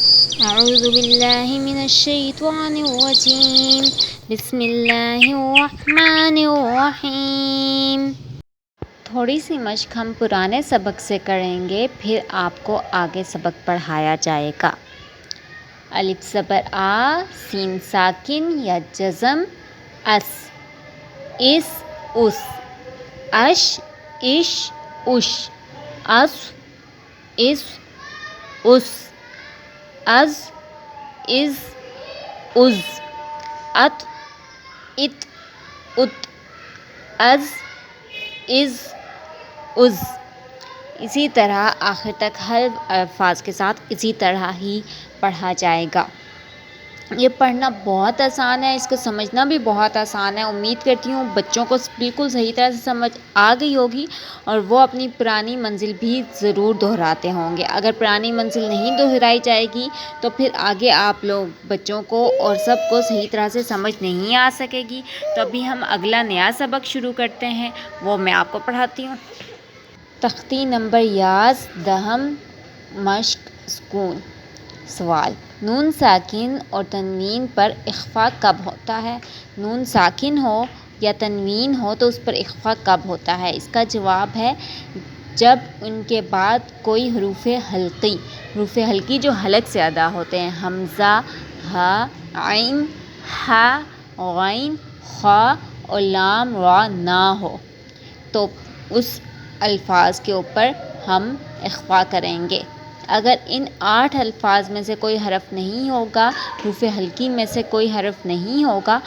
أعوذ بالله من الشيطان الرجيم بسم الله الرحمن الرحیم۔ تھوڑی سی مشق ہم پرانے سبق سے کریں گے، پھر آپ کو آگے سبق پڑھایا جائے گا۔ الف زبر آ، سین ساکن یا جزم اس، اس اس، اش اش اش، اس اس اس، از از از، ات ات ات، از از از۔ اسی طرح آخر تک ہر الفاظ کے ساتھ اسی طرح ہی پڑھا جائے گا۔ یہ پڑھنا بہت آسان ہے، اس کو سمجھنا بھی بہت آسان ہے۔ امید کرتی ہوں بچوں کو بالکل صحیح طرح سے سمجھ آ گئی ہوگی اور وہ اپنی پرانی منزل بھی ضرور دہراتے ہوں گے۔ اگر پرانی منزل نہیں دہرائی جائے گی تو پھر آگے آپ لوگ بچوں کو اور سب کو صحیح طرح سے سمجھ نہیں آ سکے گی۔ تو ابھی ہم اگلا نیا سبق شروع کرتے ہیں، وہ میں آپ کو پڑھاتی ہوں۔ تختی نمبر یاز، دہم مشق سکون۔ سوال: نون ساکن اور تنوین پر اخفا کب ہوتا ہے؟ نون ساکن ہو یا تنوین ہو تو اس پر اخفا کب ہوتا ہے؟ اس کا جواب ہے جب ان کے بعد کوئی حروف حلقی جو حلق سے ادا ہوتے ہیں، حمزہ، ہا، عین، ہا، غین، خا اور لام را نہ ہو تو اس الفاظ کے اوپر ہم اخفا کریں گے۔ اگر ان 8 الفاظ میں سے کوئی حرف نہیں ہوگا، حروف حلقی میں سے کوئی حرف نہیں ہوگا،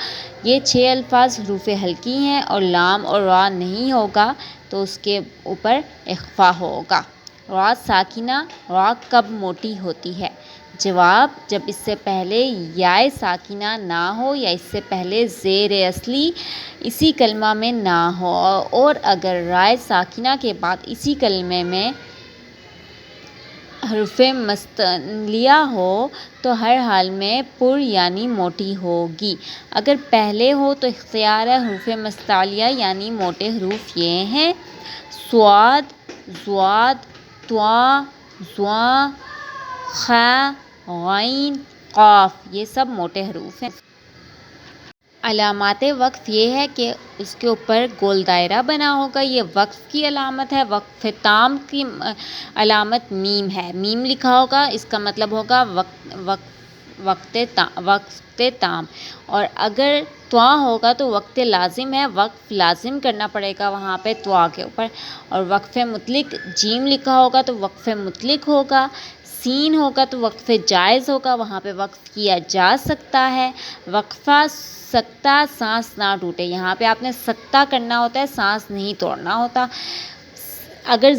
یہ 6 الفاظ حروف حلقی ہیں اور لام اور را نہیں ہوگا تو اس کے اوپر اخفا ہوگا۔ را ساکنہ، را کب موٹی ہوتی ہے؟ جواب: جب اس سے پہلے یائے ساکنہ نہ ہو یا اس سے پہلے زیر اصلی اسی کلمہ میں نہ ہو، اور اگر رائے ساکنہ کے بعد اسی کلمے میں حرف مستعلیہ ہو تو ہر حال میں پر یعنی موٹی ہوگی۔ اگر پہلے ہو تو اختیار ہے۔ حروف مستعلیہ یعنی موٹے حروف یہ ہیں: صاد، ضاد، طا، ظا، خ، غین، قاف، یہ سب موٹے حروف ہیں۔ علامات وقف یہ ہے کہ اس کے اوپر گول دائرہ بنا ہوگا، یہ وقف کی علامت ہے۔ وقف تام کی علامت میم ہے، میم لکھا ہوگا، اس کا مطلب ہوگا وقت تام۔ اور اگر طا ہوگا تو وقت لازم ہے، وقف لازم کرنا پڑے گا وہاں پہ طا کے اوپر۔ اور وقف مطلق جیم لکھا ہوگا تو وقف مطلق ہوگا۔ سین ہوگا تو وقف جائز ہوگا، وہاں پہ وقف کیا جا سکتا ہے۔ وقفہ سکتہ، سانس نہ ٹوٹے، یہاں پہ آپ نے سکتہ کرنا ہوتا ہے، سانس نہیں توڑنا ہوتا۔ اگر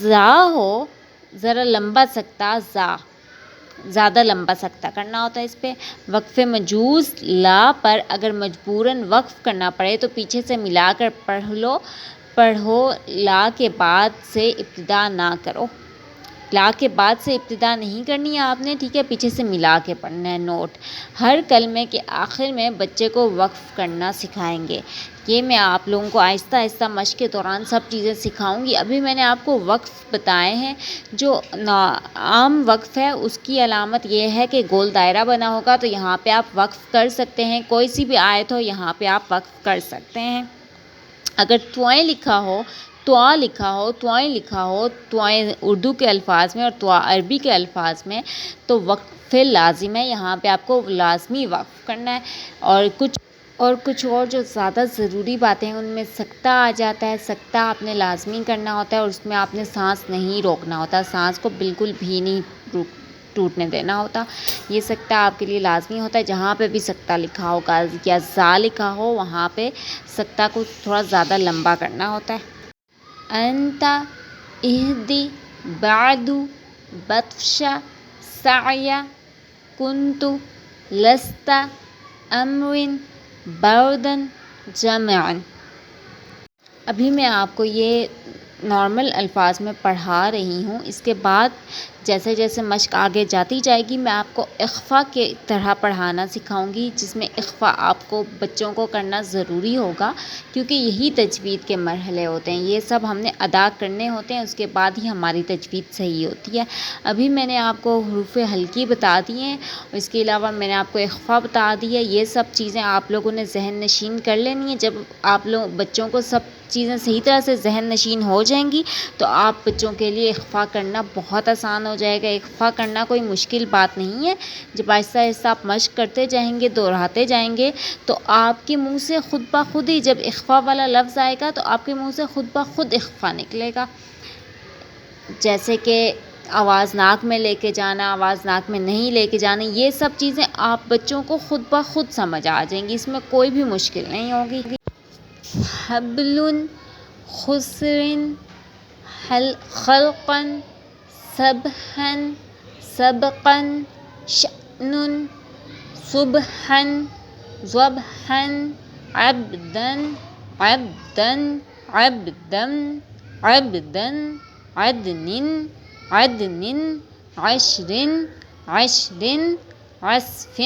زا ہو، ذرا لمبا سکتہ، زا، زیادہ لمبا سکتہ کرنا ہوتا ہے اس پہ۔ وقف مجوز لا پر اگر مجبوراً وقف کرنا پڑے تو پیچھے سے ملا کر پڑھو، لا کے بعد سے ابتدا نہ کرو۔ لا کے بعد سے ابتدا نہیں کرنی ہے آپ نے، ٹھیک ہے، پیچھے سے ملا کے پڑھنا ہے۔ نوٹ: ہر کلمے کے آخر میں بچے کو وقف کرنا سکھائیں گے۔ یہ میں آپ لوگوں کو آہستہ آہستہ مشق کے دوران سب چیزیں سکھاؤں گی۔ ابھی میں نے آپ کو وقف بتائے ہیں، جو عام وقف ہے اس کی علامت یہ ہے کہ گول دائرہ بنا ہوگا تو یہاں پہ آپ وقف کر سکتے ہیں، کوئی سی بھی آیت ہو یہاں پہ آپ وقف کر سکتے ہیں۔ اگر توائیں لکھا ہو، توائیں اردو کے الفاظ میں اور توا عربی کے الفاظ میں تو وقف لازم ہے، یہاں پہ آپ کو لازمی وقف کرنا ہے۔ اور کچھ اور جو زیادہ ضروری باتیں ہیں ان میں سکتہ آ جاتا ہے، سکتہ آپ نے لازمی کرنا ہوتا ہے اور اس میں آپ نے سانس نہیں روکنا ہوتا، سانس کو بالکل بھی نہیں ٹوٹنے دینا ہوتا۔ یہ سکتہ آپ کے لیے لازمی ہوتا ہے، جہاں پہ بھی سکتہ لکھا ہوگا یا زا لکھا ہو وہاں پہ سکتہ کو تھوڑا زیادہ لمبا کرنا ہوتا ہے۔ انت، اہدی، بعد، بطش، سعی، کنت، لست، امر، بردن، جمع۔ ابھی میں آپ کو یہ نارمل الفاظ میں پڑھا رہی ہوں، اس کے بعد جیسے جیسے مشق آگے جاتی جائے گی میں آپ کو اخفا کے طرح پڑھانا سکھاؤں گی، جس میں اخفا آپ کو بچوں کو کرنا ضروری ہوگا، کیونکہ یہی تجوید کے مرحلے ہوتے ہیں، یہ سب ہم نے ادا کرنے ہوتے ہیں، اس کے بعد ہی ہماری تجوید صحیح ہوتی ہے۔ ابھی میں نے آپ کو حروف ہلکی بتا دی ہیں، اس کے علاوہ میں نے آپ کو اخفا بتا دی ہے، یہ سب چیزیں آپ لوگوں نے ذہن نشین کر لینی ہیں۔ جب آپ لوگ بچوں کو سب چیزیں صحیح طرح سے ذہن نشین ہو جائیں گی تو آپ بچوں کے لیے اخفا کرنا بہت آسان ہو جائے گا۔ اخفا کرنا کوئی مشکل بات نہیں ہے، جب آہستہ آہستہ آپ مشق کرتے جائیں گے، دہراتے جائیں گے تو آپ کے منہ سے خود بخود ہی، جب اخفا والا لفظ آئے گا تو آپ کے منہ سے خود بخود اخفا نکلے گا، جیسے کہ آواز ناک میں لے کے جانا، آواز ناک میں نہیں لے کے جانا، یہ سب چیزیں آپ بچوں کو خود بخود سمجھ آ جائیں گی، اس میں کوئی بھی مشکل نہیں ہوگی۔ حبل، خسر، خلقا، سبحا، سبقا، شأن، صبحا، ذبحا، عبدا، عبدا، عبدا، عبدا، عدن، عدن، عشر، عشر، عسف،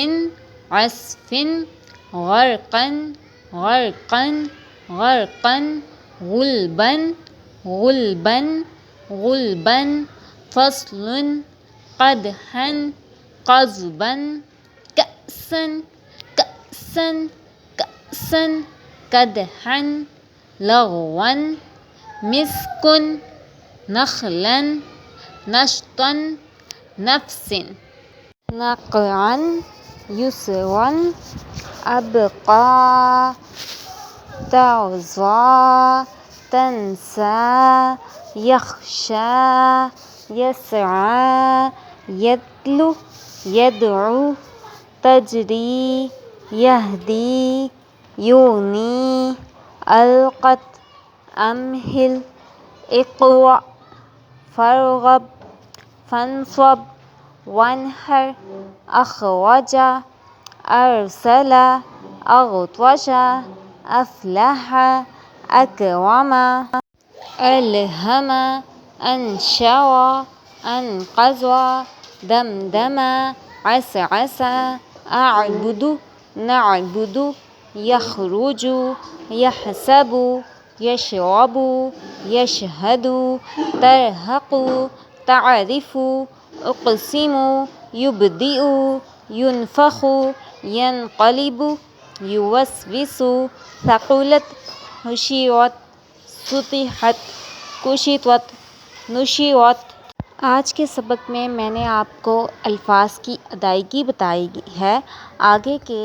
عسف، غرقا، غرقا، غرقا، غلبا، غلبا، غلبا، فصل، قدحا، قضبا، كأسا، كأسا، كأسا، قدحا، لغوا، مسك، نخلا، نشطا، نفس، نقعا، يسرا، أبقى، تعظى، تنسى، يخشى، يسعى، يتلو، يدعو، تجري، يهدي، يغني، ألقت، أمهل، اقرأ، فارغب، فانصب، وانحر، أخرج، أرسل، أغطش، أفلح، أكرم، ألهم، أنشر، أنقذ، دمدم، عسعس، أعبد، نعبد، يخرج، يحسب، يشرب، يشهد، ترهق، تعرف، أقسم، يبدئ، ينفخ، ينقلب، يوسوس، ثقلت، حشرت، سطحت، کشطت، نشرت۔ آج کے سبق میں نے آپ کو الفاظ کی ادائیگی بتائی ہے، آگے کے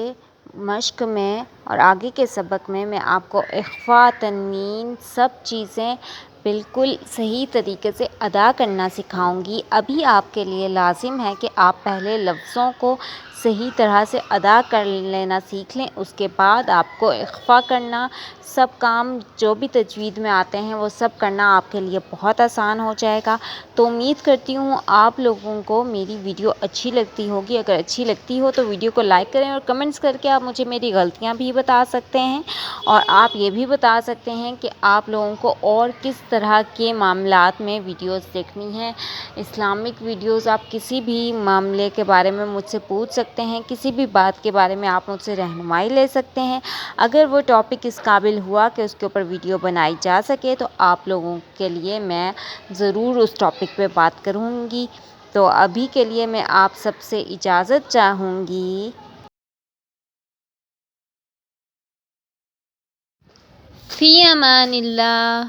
مشق میں اور آگے کے سبق میں آپ کو اخفا، تنوین، سب چیزیں بالکل صحیح طریقے سے ادا کرنا سکھاؤں گی۔ ابھی آپ کے لیے لازم ہے کہ آپ پہلے لفظوں کو صحیح طرح سے ادا کر لینا سیکھ لیں، اس کے بعد آپ کو اخفا کرنا، سب کام جو بھی تجوید میں آتے ہیں وہ سب کرنا آپ کے لیے بہت آسان ہو جائے گا۔ تو امید کرتی ہوں آپ لوگوں کو میری ویڈیو اچھی لگتی ہوگی، اگر اچھی لگتی ہو تو ویڈیو کو لائک کریں اور کمنٹس کر کے آپ مجھے میری غلطیاں بھی بتا سکتے ہیں، اور آپ یہ بھی بتا سکتے ہیں کہ آپ لوگوں کو اور کس طرح کے معاملات میں ویڈیوز دیکھنی ہیں۔ اسلامک ویڈیوز آپ کسی بھی معاملے کے بارے میں مجھ سے پوچھ سکتے ہیں، کسی بھی بات کے بارے میں آپ مجھ سے رہنمائی لے سکتے ہیں، اگر وہ ٹاپک اس قابل ہوا کہ اس کے اوپر ویڈیو بنائی جا سکے تو آپ لوگوں کے لیے میں ضرور اس ٹاپک پہ بات کروں گی۔ تو ابھی کے لیے میں آپ سب سے اجازت چاہوں گی۔ فی امان اللہ۔